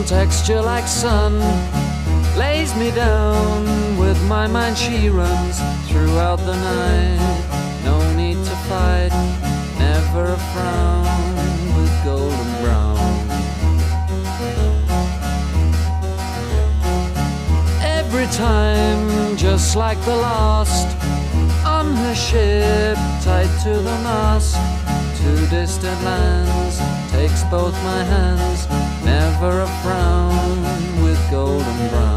Texture like sun lays me down. With my mind she runs throughout the night. No need to fight, never a frown. With golden brown, every time just like the last. On her ship tied to the mast, to distant lands takes both my hands. Never a frown with golden brown.